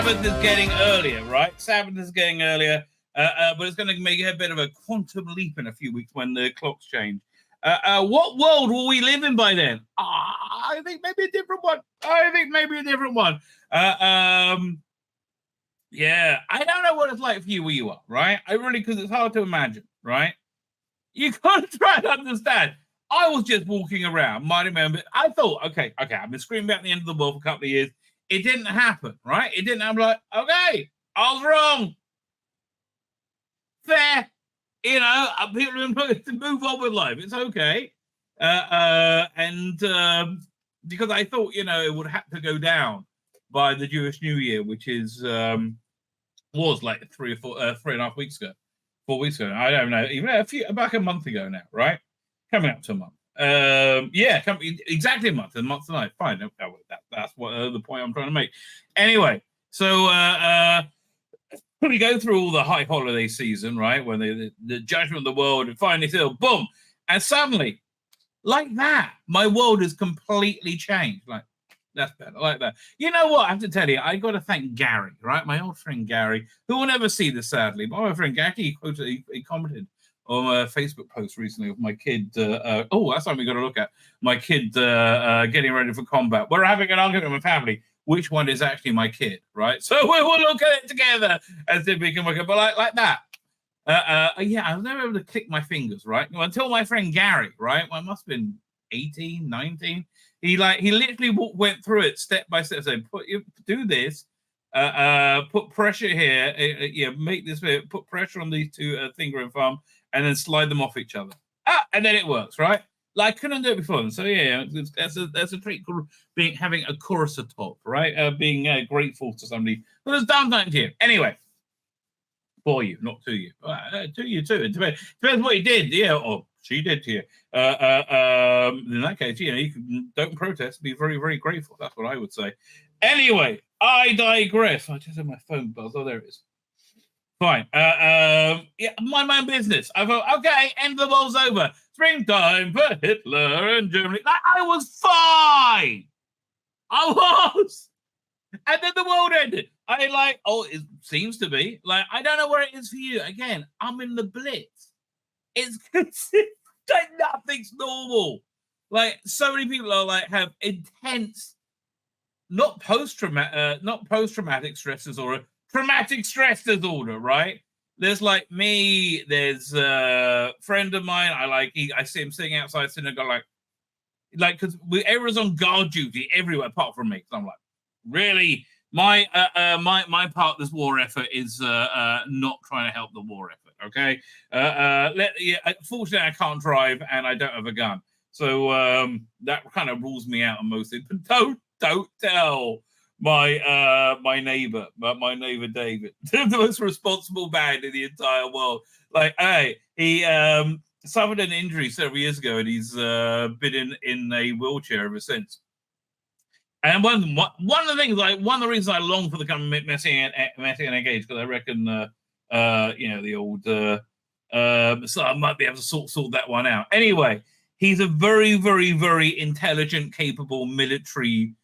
Sabbath is getting earlier, right? Sabbath is getting earlier, but it's going to make a bit of a quantum leap in a few weeks when the clocks change. What world will we live in by then? I think maybe a different one. Yeah, I don't know what it's like for you where you are, right? I really, because it's hard to imagine, right? You can't try to understand. I was just walking around, minding my own business. I thought, okay, I've been screaming about the end of the world for a couple of years. It didn't happen, right? It didn't happen. Like, okay, I was wrong. Fair. You know, people are going to move on with life. It's okay. Because I thought, you know, it would have to go down by the Jewish New Year, which is was like 3.5 weeks ago, 4 weeks ago. I don't know, even about a month ago now, right? Coming up to a month. Exactly a month tonight. Fine. That's what the point I'm trying to make. Anyway, so we go through all the high holiday season, right? When the judgment of the world, and finally still, boom, and suddenly, like that, my world has completely changed. Like, that's better, like that. You know what? I have to tell you, I got to thank Gary, right? My old friend Gary, who will never see this, sadly. But my friend Gary, he commented on a Facebook post recently of my kid. That's something we got to look at. My kid getting ready for combat. We're having an argument with my family. Which one is actually my kid, right? So we will look at it together and see if we can work it. But like that. I was never able to click my fingers, right? Until my friend Gary, right? Well, I must have been 18, 19. He literally went through it step by step, saying, do this, put pressure here, make this, put pressure on these two finger and thumb, and then slide them off each other. And then it works, right? Like, I couldn't do it before. So that's a treat called having a chorus atop, right? Being grateful to somebody who has done that to you. Anyway, for you, not to you. To you too. It depends what he did, or she did to you. In that case, you don't protest. Be very, very grateful. That's what I would say. Anyway, I digress. I just have my phone buzz. Oh, there it is. Fine. Mind my own business. I thought, okay, end of the world's over. Springtime for Hitler and Germany. I was fine. I was. And then the world ended. It seems to be. Like, I don't know where it is for you. Again, I'm in the blitz. It's like nothing's normal. Like, so many people are have intense, not post-traumatic stress disorder, traumatic stress disorder, right? There's like me, there's a friend of mine, I see him sitting outside synagogue, because everyone's on guard duty everywhere apart from me. So I'm like, really? My partner's war effort is not trying to help the war effort, okay? Fortunately, I can't drive and I don't have a gun. So that kind of rules me out on most things. But don't tell my neighbor David, the most responsible man in the entire world. He suffered an injury several years ago, and he's been in a wheelchair ever since. And one of the things, one of the reasons I long for the coming Messianic age, because I reckon the old so I might be able to sort that one out. Anyway, he's a very, very, very intelligent, capable military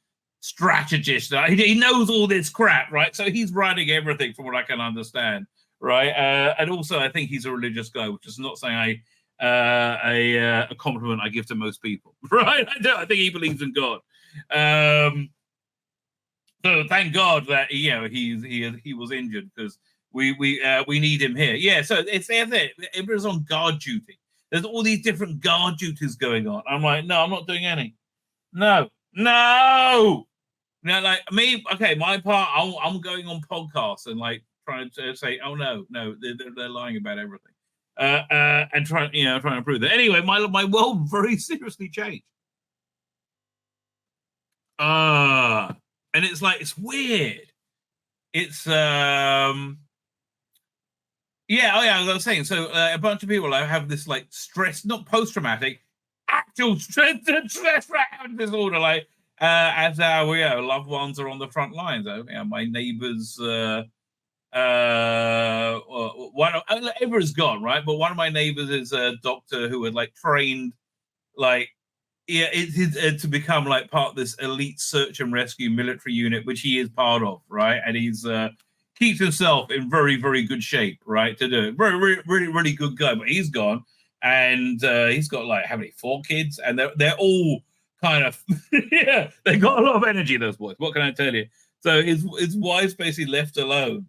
strategist. He knows all this crap, right? So he's writing everything from what I can understand, right? And also, I think he's a religious guy, which is not saying a compliment I give to most people, right? I think he believes in God. So thank God that he was injured, because we need him here. Yeah, so it's there. Everyone's on guard duty. There's all these different guard duties going on. I'm like, no, I'm not doing any. No. Like me, okay, my part, I'm going on podcasts and trying to say, oh no, they're lying about everything, and trying to prove that. Anyway, my world very seriously changed. And it's weird. It's I was saying. So a bunch of people have this stress, not post-traumatic, actual stress disorder. As our loved ones are on the front lines. My neighbors, everyone's gone, right? But one of my neighbors is a doctor who had trained yeah, to become like part of this elite search and rescue military unit, which he is part of, right? And he's keeps himself in very, very good shape, right? To do it. Very, really, really, really good guy. But he's gone, and he's got like how many 4 kids, and they're all kind of yeah, they got a lot of energy. Those boys. What can I tell you? So his wife's basically left alone,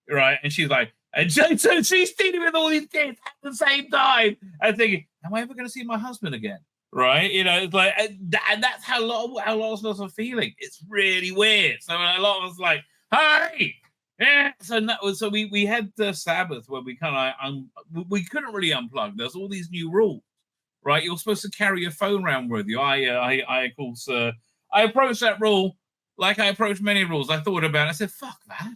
right? And she's like, and so she's dealing with all these kids at the same time, and thinking, am I ever going to see my husband again? Right? You know, it's like, and that's how a lot of us are feeling. It's really weird. So a lot of us like, hey, yeah. So that was we had the Sabbath where we kind of we couldn't really unplug. There's all these new rules, right? You're supposed to carry your phone around with you. I of course I approached that rule like I approached many rules. I thought about it. I said, fuck that.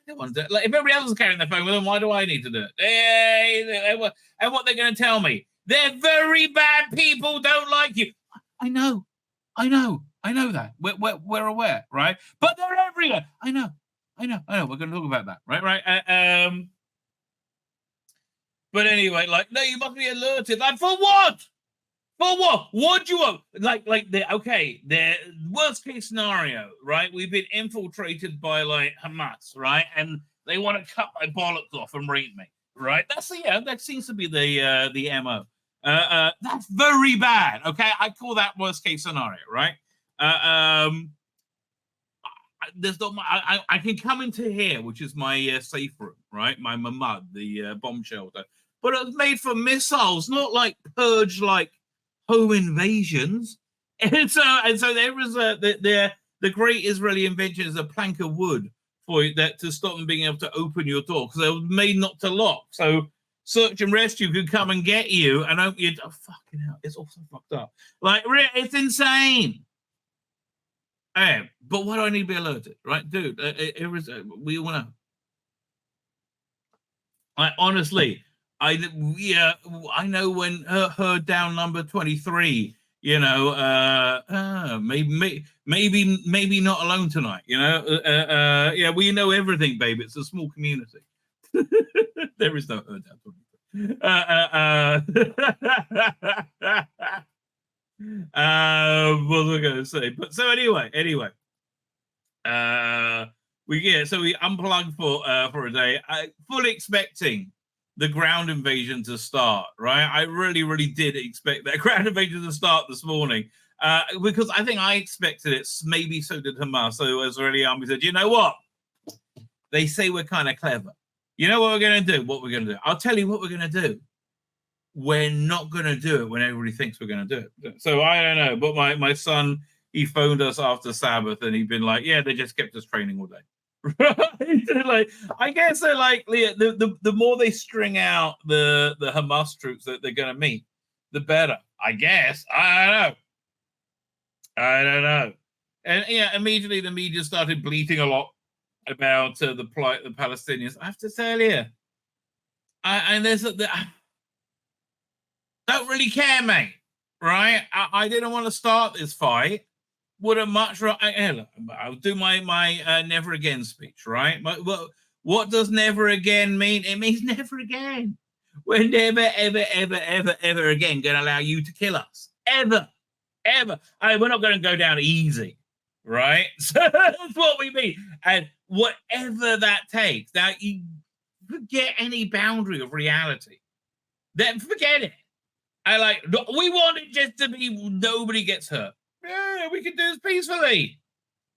No one's doing it. Like, if everybody else is carrying their phone with them, why do I need to do it? And what they're going to tell me? They're very bad people, don't like you. I know that. We're aware, right? But they're everywhere. I know. We're going to talk about that, right? But anyway, like, no, you must be alerted. Like, for what? For what? What do you want? Like the worst case scenario, right? We've been infiltrated by like Hamas, right? And they want to cut my bollocks off and rape me, right? That seems to be the MO. That's very bad. Okay, I call that worst case scenario, right? There's not. I can come into here, which is my safe room, right? My mamad, the bomb shelter, but it's made for missiles, not like purge like home invasions. And so there was the great Israeli invention is a plank of wood for that to stop them being able to open your door because they were made not to lock. So search and rescue could come and get you and open your door. Fucking hell, it's also fucked up. Like it's insane. Hey, but why do I need to be alerted, right, dude? We want to. I honestly, I know when her down number 23. You know, maybe not alone tonight. You know, yeah, we know everything, babe. It's a small community. There is no her down 23. What was I going to say? But so anyway, we unplugged for a day, fully expecting the ground invasion to start. Right, I really did expect that ground invasion to start this morning because I think I expected it. Maybe so did Hamas. So Israeli army said, you know what? They say we're kind of clever. You know what we're going to do? What we're going to do? I'll tell you what we're going to do. We're not going to do it when everybody thinks we're going to do it. So I don't know. But my son, he phoned us after Sabbath and he'd been like, yeah, they just kept us training all day. Like, I guess they're like, the more they string out the Hamas troops that they're going to meet, the better. I guess. I don't know. And yeah, immediately the media started bleating a lot about the plight of the Palestinians. I have to tell you, don't really care, mate. Right? I didn't want to start this fight. Would have much rather. I'll do my never again speech. Right? What does never again mean? It means never again. We're never, ever again going to allow you to kill us. Ever. We're not going to go down easy. Right? So that's what we mean. And whatever that takes. Now, you forget any boundary of reality. Then forget it. We want it just to be nobody gets hurt. Yeah, we can do this peacefully.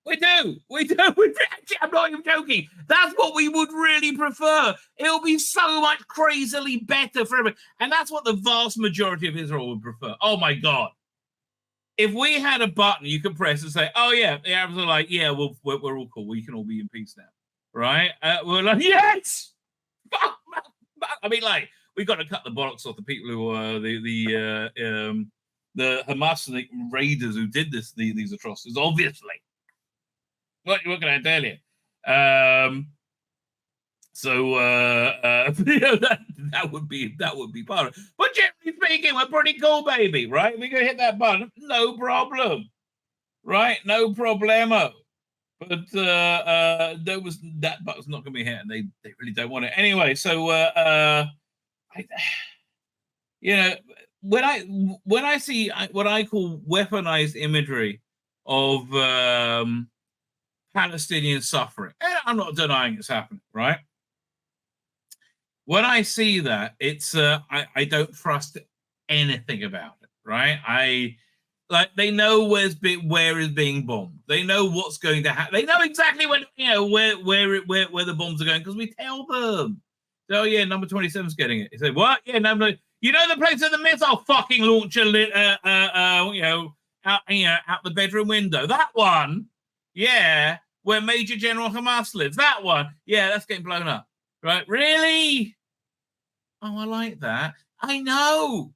We do. I'm not even joking. That's what we would really prefer. It'll be so much crazily better for everyone. And that's what the vast majority of Israel would prefer. Oh my God. If we had a button you could press and say, oh yeah, the Arabs are like, yeah, we're all cool. We can all be in peace now. Right? We're like, yes! I mean, like, we've got to cut the bollocks off the people who are the Hamas and the raiders who did these atrocities. Obviously, what can I tell you? That would be part of it. But generally speaking, we're pretty cool, baby. Right? We're gonna hit that button, no problem. Right? No problemo. But that button's not gonna be hit, and they really don't want it anyway. So. You know, when I see what I call weaponized imagery of Palestinian suffering, and I'm not denying it's happening, right? When I see that, it's I don't trust anything about it, right? They know where is being bombed. They know what's going to happen. They know exactly when where the bombs are going because we tell them. So yeah, number 27's getting it. He said, what? Yeah, number. You know the place of the missile fucking launcher out the bedroom window. That one, yeah, where Major General Hamas lives. That one, yeah, that's getting blown up. Right? Really? Oh, I like that. I know.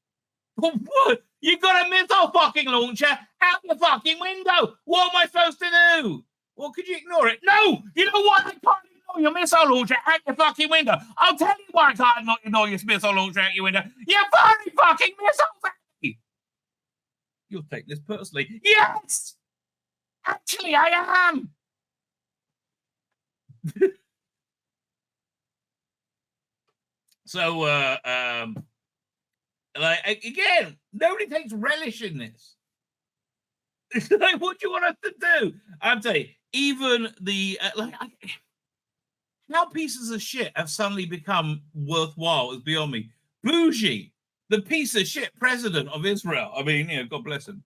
What? You got a missile fucking launcher out the fucking window. What am I supposed to do? Well, could you ignore it? No. You know what? I can't ignore your missile launcher out your fucking window. I'll tell you why I can't ignore your missile launcher out your window. You're firing fucking missiles at me. You'll take this personally. Yes. Actually, I am. So, again, nobody takes relish in this. It's like, what do you want us to do? I'm saying, even the how pieces of shit have suddenly become worthwhile is beyond me. Bougie, the piece of shit president of Israel. I mean, God bless him.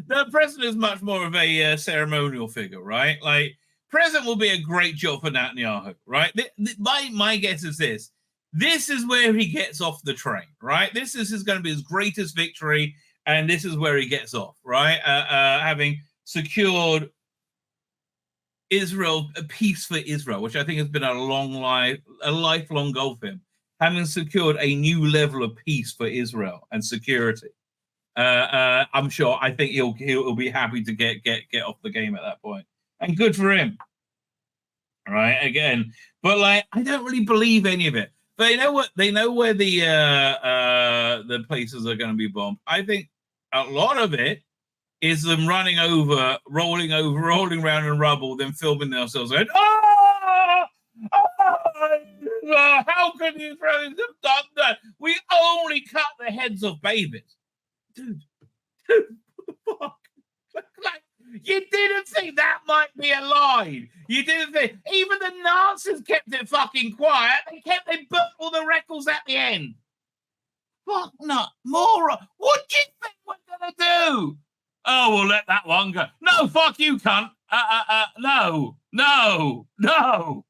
The president is much more of a ceremonial figure, right? Like, president will be a great job for Netanyahu, right? My guess is this. This is where he gets off the train, right? This is going to be his greatest victory, and this is where he gets off, right? Having secured Israel, a peace for Israel, which I think has been a lifelong goal for him. Having secured a new level of peace for Israel and security. I'm sure. I think he'll be happy to get off the game at that point, and good for him. All right, again, but I don't really believe any of it. They know what they know where the places are going to be bombed. I think a lot of it is them rolling around in rubble, then filming themselves going, how could you have done that? We only cut the heads of babies. Dude, fuck. You didn't think that might be a line. You didn't think. Even the Nazis kept it fucking quiet. They put all the records at the end. Fuck not. Moron. What do you think we're going to do? Oh, we'll let that one go. No, fuck you, cunt. No. Fuck.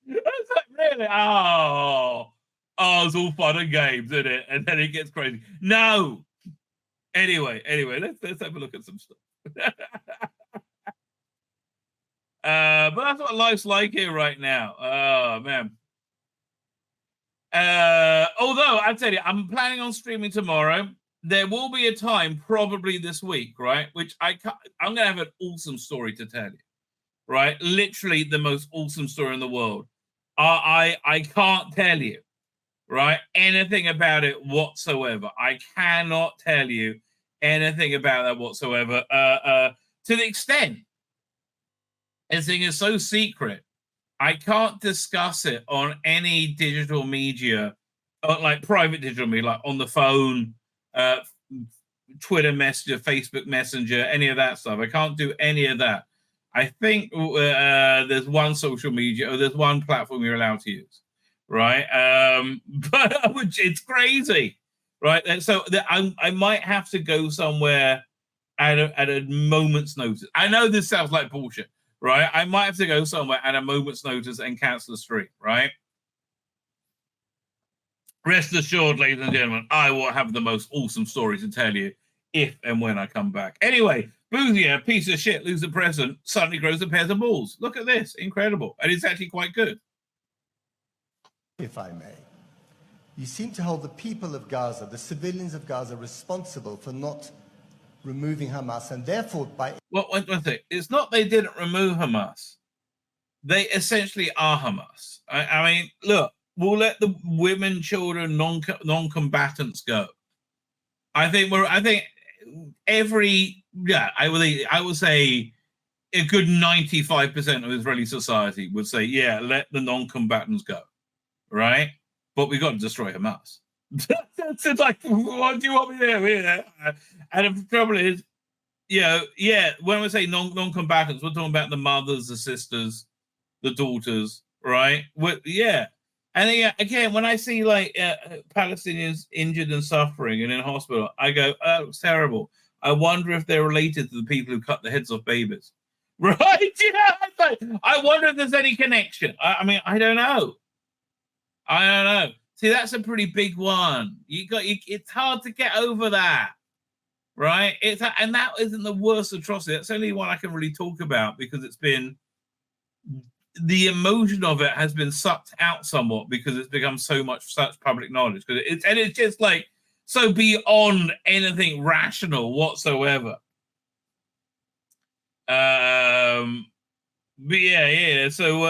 It's like, really? Oh, it's all fun and games, isn't it? And then it gets crazy. No. Anyway, let's have a look at some stuff. But that's what life's like here right now. Oh man. Although I tell you, I'm planning on streaming tomorrow. There will be a time, probably this week, right? Which I'm gonna have an awesome story to tell you, right? Literally the most awesome story in the world. I can't tell you, right, anything about it whatsoever. I cannot tell you anything about that whatsoever. To the extent this thing is so secret, I can't discuss it on any digital media, like private digital media, like on the phone, Twitter Messenger, Facebook Messenger, any of that stuff. I can't do any of that. I think there's one social media, or there's one platform you're allowed to use, right? But it's crazy, right? And so I might have to go somewhere at a moment's notice. I know this sounds like bullshit, right? I might have to go somewhere at a moment's notice and cancel the stream, right? Rest assured, ladies and gentlemen, I will have the most awesome story to tell you if and when I come back. Anyway, Boothia, piece of shit, loser president, suddenly grows a pair of balls. Look at this. Incredible. And it's actually quite good. If I may, you seem to hold the people of Gaza, the civilians of Gaza, responsible for not removing Hamas, and therefore by... Well, one thing. It's not they didn't remove Hamas. They essentially are Hamas. I mean, look, we'll let the women, children, non-combatants go. I think every, yeah, I would say a good 95% of Israeli society would say, yeah, let the non-combatants go, right? But we got to destroy Hamas. That's like, what do you want me to do here? And the trouble is, when we say non-combatants, we're talking about the mothers, the sisters, the daughters, right? And again, when I see like Palestinians injured and suffering and in hospital, I go, oh, it's terrible. I wonder if they're related to the people who cut the heads off babies, right? I wonder if there's any connection. I mean, I don't know. See, that's a pretty big one. It's hard to get over that, right? And that isn't the worst atrocity. That's only one I can really talk about because it's been, the emotion of it has been sucked out somewhat because it's become such public knowledge. It's just like so beyond anything rational whatsoever. But yeah. So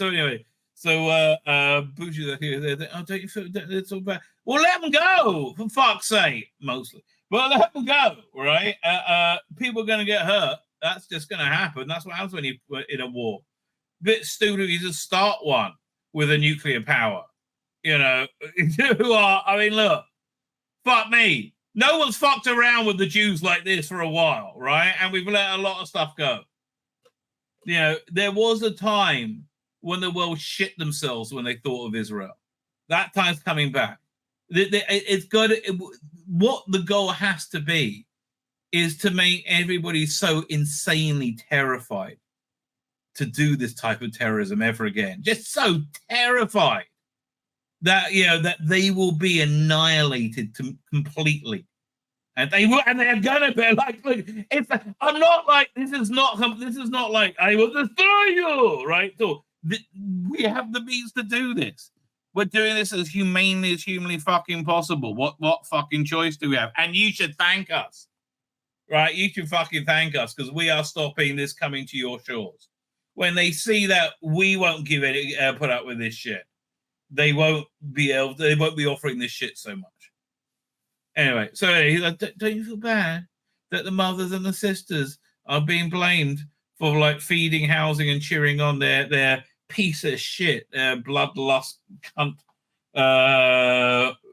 anyway. So Bucci's like, oh, don't you feel that it's all bad? Well, let them go, for fuck's sake, mostly. Well, let them go, right? People are going to get hurt. That's just going to happen. That's what happens when you're in a war. Bit stupid you just start one with a nuclear power. I mean, look, fuck me. No one's fucked around with the Jews like this for a while, right? And we've let a lot of stuff go. There was a time when the world shit themselves when they thought of Israel. That time's coming back. It's got what the goal has to be is to make everybody so insanely terrified to do this type of terrorism ever again. Just so terrified that that they will be annihilated completely. And they're gonna be like, look, I'm not like this is not like I will destroy you, right? So we have the means to do this. We're doing this as humanly fucking possible. What fucking choice do we have? And you should thank us, right? You should fucking thank us because we are stopping this coming to your shores. When they see that we won't put up with this shit, they won't be offering this shit so much. Anyway, so he's like, don't you feel bad that the mothers and the sisters are being blamed for like feeding, housing, and cheering on their piece of shit, bloodlust cunt,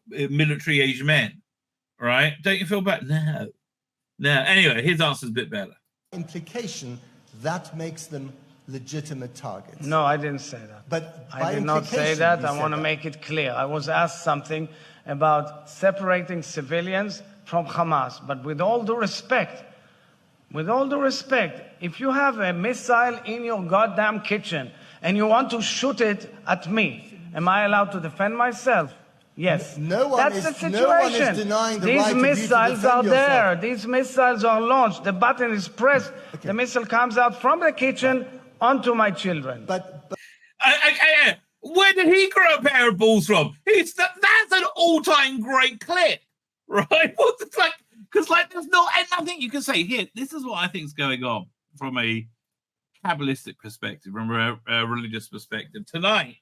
military-aged men, right? Don't you feel bad? No. Anyway, his answer's a bit better. Implication that makes them legitimate targets. No, I didn't say that. But I did not say that. I want to make it clear. I was asked something about separating civilians from Hamas. But with all due respect, if you have a missile in your goddamn kitchen and you want to shoot it at me, am I allowed to defend myself? Yes. That's the situation. No one is denying the These right missiles are there. These missiles are launched. The button is pressed. Okay. The missile comes out from the kitchen onto my children. But where did he grow a pair of balls from? That's an all-time great clip, right? What the fuck? Because there's nothing you can say here. This is what I think is going on from a Kabbalistic perspective, from a religious perspective. Tonight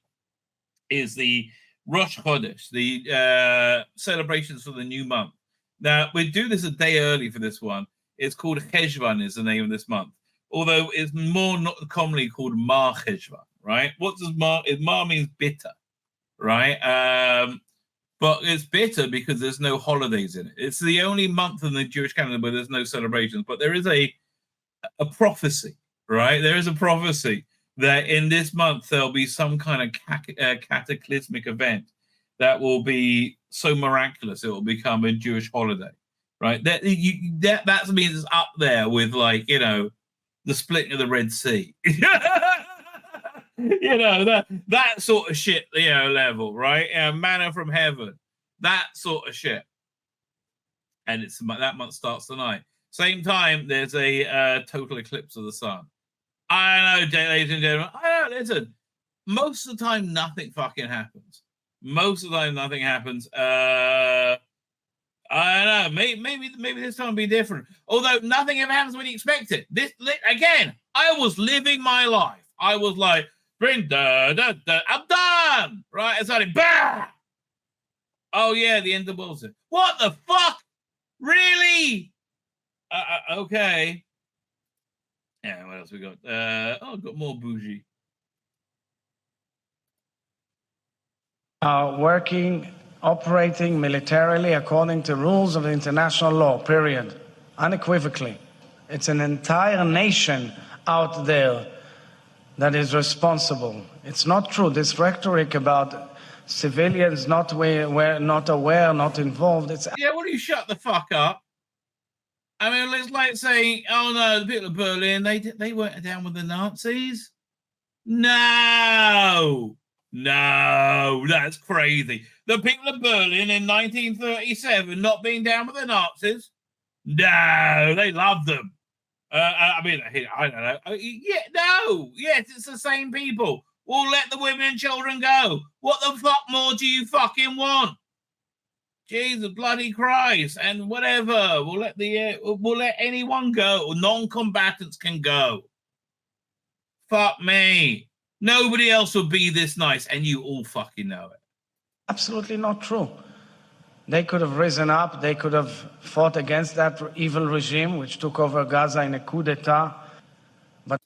is the Rosh Chodesh, the celebrations for the new month. Now, we do this a day early for this one. It's called HaGeffen is the name of this month, although it's more not commonly called Mar Cheshvan, right? What does Mar? Mar means bitter, right? But it's bitter because there's no holidays in it. It's the only month in the Jewish calendar where there's no celebrations. But there is a prophecy, right? There is a prophecy that in this month there'll be some kind of cataclysmic event that will be so miraculous it will become a Jewish holiday, right? That means it's up there with the splitting of the Red Sea. that sort of shit, level, right? Manna from heaven, that sort of shit. And that month starts tonight. Same time, there's a total eclipse of the sun. I know, ladies and gentlemen. Listen, most of the time, nothing fucking happens. Most of the time, nothing happens. I don't know. Maybe this time will be different. Although nothing ever happens when you expect it. Again, I was living my life. I was like, I'm done. Right? It's like, bah! Oh, yeah, the end of the world. What the fuck? Really? Okay. Yeah, what else we got? I've got more bougie. Working, operating militarily according to rules of international law, period. Unequivocally. It's an entire nation out there that is responsible. It's not true. This rhetoric about civilians not aware, not involved. Yeah, will you shut the fuck up? I mean, it's like saying, oh no, the people of Berlin, they weren't down with the Nazis. No, that's crazy. The people of Berlin in 1937 not being down with the Nazis. No, they loved them. I mean, I don't know. Yes, it's the same people. We'll let the women and children go. What the fuck more do you fucking want? Jesus bloody Christ, and whatever. We'll let anyone go. Non-combatants can go. Fuck me. Nobody else will be this nice, and you all fucking know it. Absolutely not true. They could have risen up. They could have fought against that evil regime, which took over Gaza in a coup d'etat. But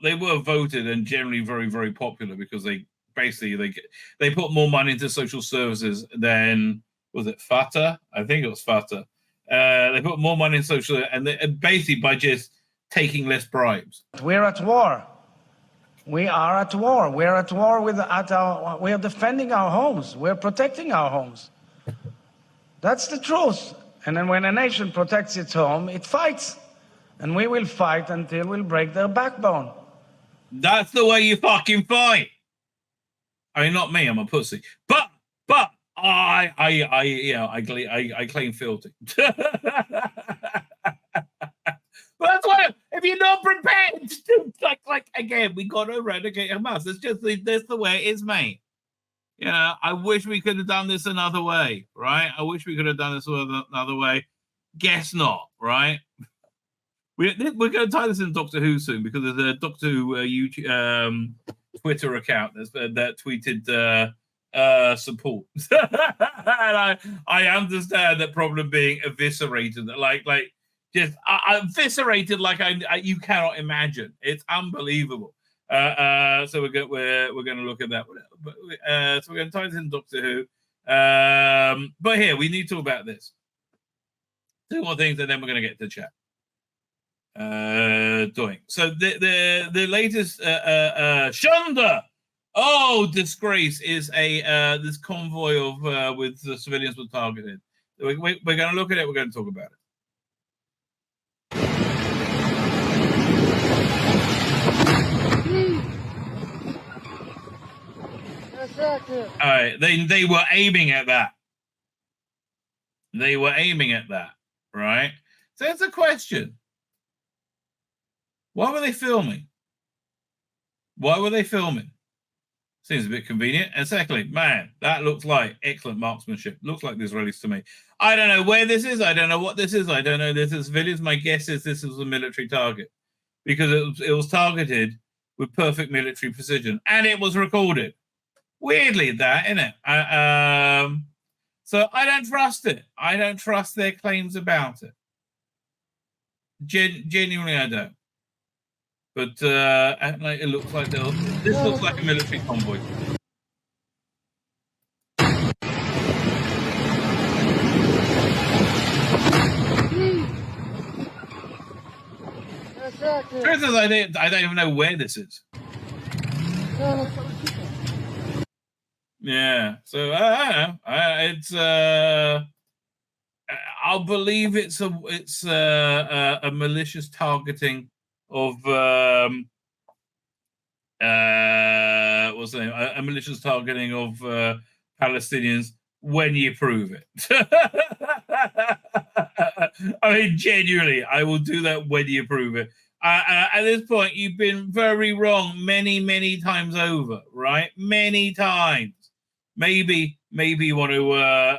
they were voted and generally very, very popular because they basically they put more money into social services than, was it Fatah? I think it was Fatah. They put more money in social, and basically by just taking less bribes. We're at war. We are at war. We're at war we are defending our homes. We're protecting our homes. That's the truth. And then when a nation protects its home, it fights. And we will fight until we'll break their backbone. That's the way you fucking fight. I mean, not me, I'm a pussy. But I claim fealty. But that's why, if you're not prepared to, like again, we got to eradicate Hamas. That's the way it is, mate. You know, I wish we could have done this another way, right? I wish we could have done this another way. Guess not, right? We're going to tie this in Doctor Who soon because there's a Doctor Who YouTube, Twitter account that tweeted support. And I understand that problem being eviscerated, like just eviscerated like you cannot imagine. It's unbelievable. So we're going to look at that. So we're going to tie this in Doctor Who. But here we need to talk about this. Two more things, and then we're going to get to chat. Doing so the latest Shonda. Oh, disgrace is a this convoy of with the civilians were targeted. We're going to look at it. We're going to talk about it. All right, they were aiming at that. They were aiming at that, right? So it's a question. Why were they filming? Why were they filming? Seems a bit convenient. And secondly, man, that looks like excellent marksmanship. Looks like the Israelis to me. I don't know where this is. I don't know what this is. I don't know this is civilians. My guess is this was a military target because it was targeted with perfect military precision and it was recorded. Weirdly, that, isn't it? So I don't trust it. I don't trust their claims about it. Genuinely, I don't. But it looks like this looks like a military convoy. Truth is, I don't even know where this is. Yeah, so I don't know. It's I'll believe it's a malicious targeting of what's the name? A malicious targeting of Palestinians when you prove it. I mean, genuinely, I will do that when you prove it. At this point, you've been very wrong many times over, right? Many times. Maybe you want to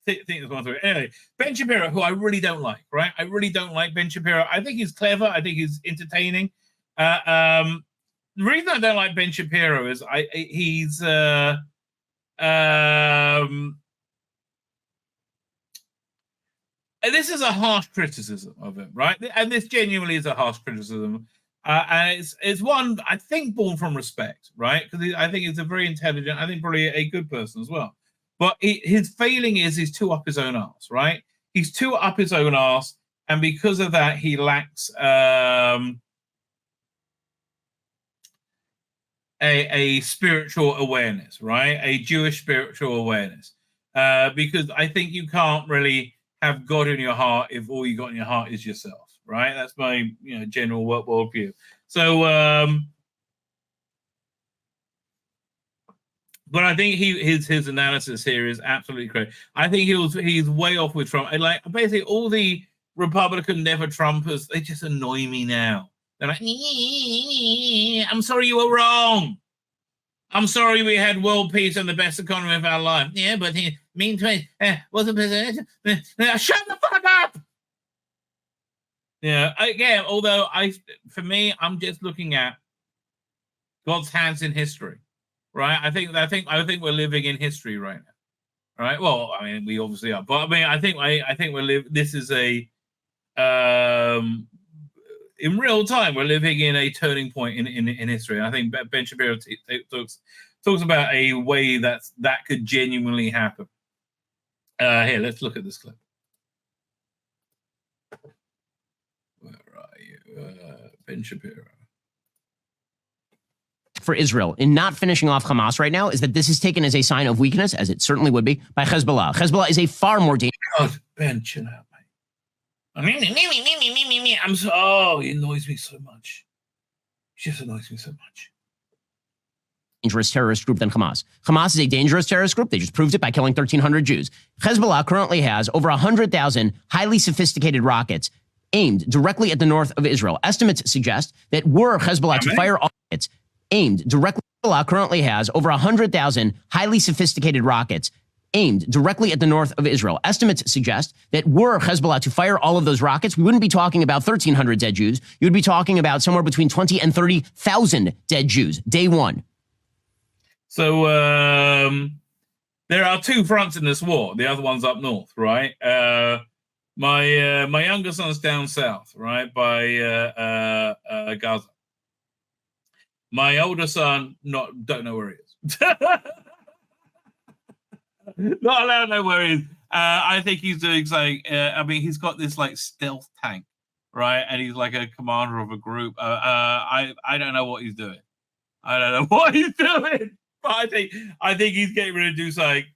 think this one through. Anyway, Ben Shapiro, who I really don't like, right? I really don't like Ben Shapiro. I think he's clever. I think he's entertaining. The reason I don't like Ben Shapiro is he's this is a harsh criticism of him, right? And this genuinely is a harsh criticism. And it's one, I think, born from respect, right? Because I think he's a very intelligent, I think probably a good person as well. But his failing is he's too up his own arse, right? He's too up his own arse. And because of that, he lacks a spiritual awareness, right? A Jewish spiritual awareness. Because I think you can't really have God in your heart if all you got in your heart is yourself, right? That's my general worldview. So, but I think his analysis here is absolutely correct. I think he's way off with Trump. Like basically all the Republican never Trumpers, they just annoy me now. They're like, I'm sorry you were wrong. I'm sorry we had world peace and the best economy of our life. Yeah, but he mean tweet wasn't president. Shut the fuck up. Yeah, again, although for me, I'm just looking at God's hands in history. Right, I think we're living in history right now, right? Well, I mean, we obviously are, but I mean, I think we're living. This is a in real time. We're living in a turning point in history. I think Ben Shapiro talks about a way that could genuinely happen. Here, let's look at this clip. Where are you, Ben Shapiro? For Israel in not finishing off Hamas right now is that this is taken as a sign of weakness, as it certainly would be, by Hezbollah. Hezbollah is a far more dangerous. God, Ben, chill out, mate. I'm so. Oh, he annoys me so much. He just annoys me so much. Dangerous terrorist group than Hamas. Hamas is a dangerous terrorist group. They just proved it by killing 1,300 Jews. Hezbollah currently has over 100,000 highly sophisticated rockets aimed directly at the north of Israel. Estimates suggest that were Hezbollah to fire all rockets aimed directly, Hezbollah currently has over 100,000 highly sophisticated rockets aimed directly at the north of Israel. Estimates suggest that were Hezbollah to fire all of those rockets, we wouldn't be talking about 1,300 dead Jews. You would be talking about somewhere between 20 and 30,000 dead Jews, day one. So there are two fronts in this war. The other one's up north, right? My younger son's down south, right, by Gaza. My older son, don't know where he is. Not allowed to know where he is. I think he's doing something. I mean, he's got this like stealth tank, right? And he's like a commander of a group. I don't know what he's doing. I don't know what he's doing. But I think he's getting ready to do something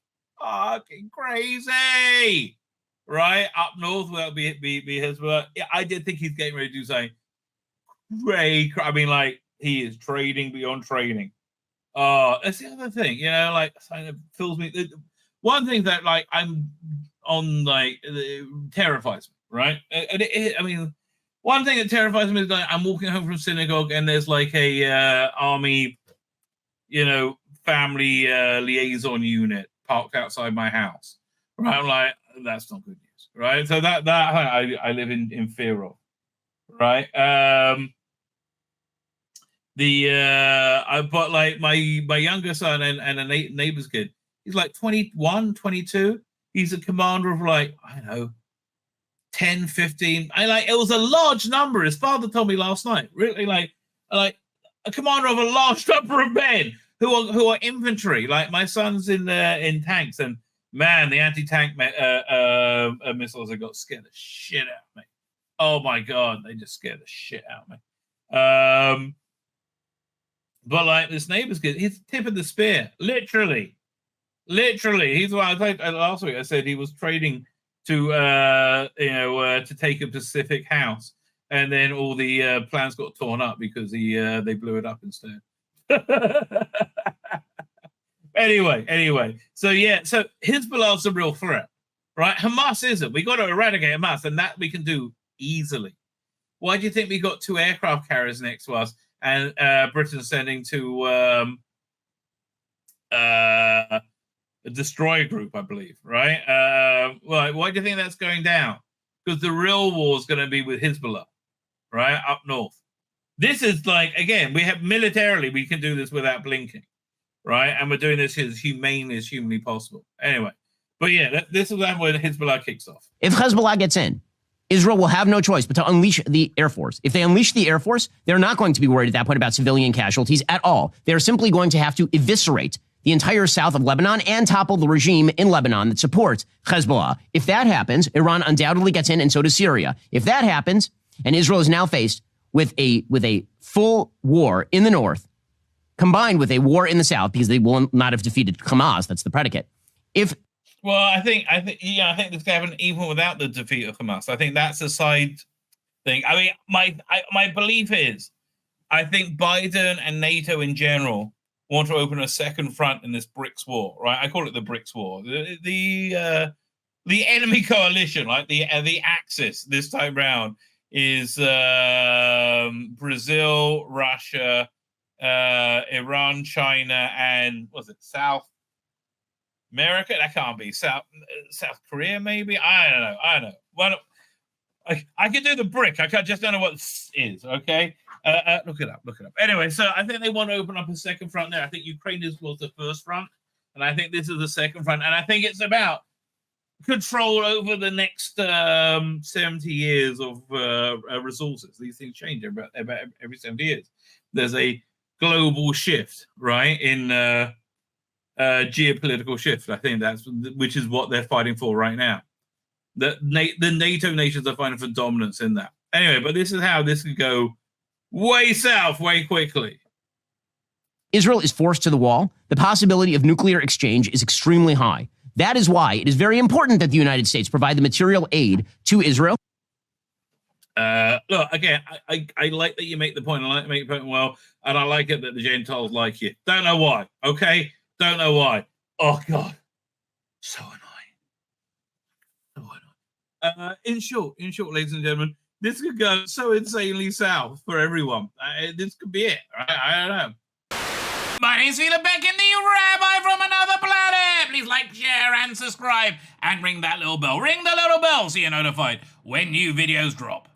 fucking crazy, right? Up north, will be his. But I did think he's getting ready to do something crazy. I mean, like. He is trading beyond training. That's the other thing, like something that fills me. One thing that like I'm on like terrifies me, right? And I mean, one thing that terrifies me is like I'm walking home from synagogue and there's like a army, family liaison unit parked outside my house. Right? I'm like, that's not good news, right? So that I live in fear of, right? But like my younger son and a neighbor's kid, he's like 21, 22. He's a commander of like, I don't know, 10, 15. It was a large number. His father told me last night, really like a commander of a large number of men who are infantry. Like my son's in tanks, and man, the anti-tank missiles have got scared the shit out of me. Oh my God, they just scared the shit out of me. But like this neighbor's kid, he's tip of the spear, literally. He's what I think last week. I said he was trading to take a Pacific house, and then all the plans got torn up because they blew it up instead. Anyway. So Hezbollah's a real threat, right? Hamas isn't. We got to eradicate Hamas, and that we can do easily. Why do you think we got 2 aircraft carriers next to us? And Britain's sending to a destroyer group, I believe, right? Well, why do you think that's going down? Because the real war is going to be with Hezbollah, right, up north. This is like, again, we have militarily, we can do this without blinking, right? And we're doing this as humanely possible. Anyway, But yeah, this is when Hezbollah kicks off. If Hezbollah gets in, Israel will have no choice but to unleash the Air Force. If they unleash the Air Force, they're not going to be worried at that point about civilian casualties at all. They're simply going to have to eviscerate the entire south of Lebanon and topple the regime in Lebanon that supports Hezbollah. If that happens, Iran undoubtedly gets in, and so does Syria. If that happens, and Israel is now faced with a full war in the north, combined with a war in the south, because they will not have defeated Hamas, that's the predicate. Well, I think this could happen even without the defeat of Hamas. I think that's a side thing. I mean, my belief is, I think Biden and NATO in general want to open a second front in this BRICS war, right? I call it the BRICS war. The enemy coalition, like the Axis this time round, is Brazil, Russia, Iran, China, and South America? That can't be South Korea, maybe. I don't know. Well, I can do the brick. I just don't know what this is. Okay, look it up. Anyway, so I think they want to open up a second front there. I think Ukraine was the first front, and I think this is the second front. And I think it's about control over the next 70 years of resources. These things change about every 70 years. There's a global shift, right, in geopolitical shift. I think which is what they're fighting for right now. The NATO nations are fighting for dominance in that. Anyway, but this is how this could go way south, way quickly. Israel is forced to the wall. The possibility of nuclear exchange is extremely high. That is why it is very important that the United States provide the material aid to Israel. Look, again, I like that you make the point. I like to make the point well, and I like it that the Gentiles like you. Don't know why, okay? Don't know why. Oh, God. So annoying. In short, ladies and gentlemen, this could go so insanely south for everyone. This could be it. I don't know. My name's Tzvi Lebetkin, the Rabbi from another planet. Please like, share, and subscribe, and ring that little bell. Ring the little bell so you're notified when new videos drop.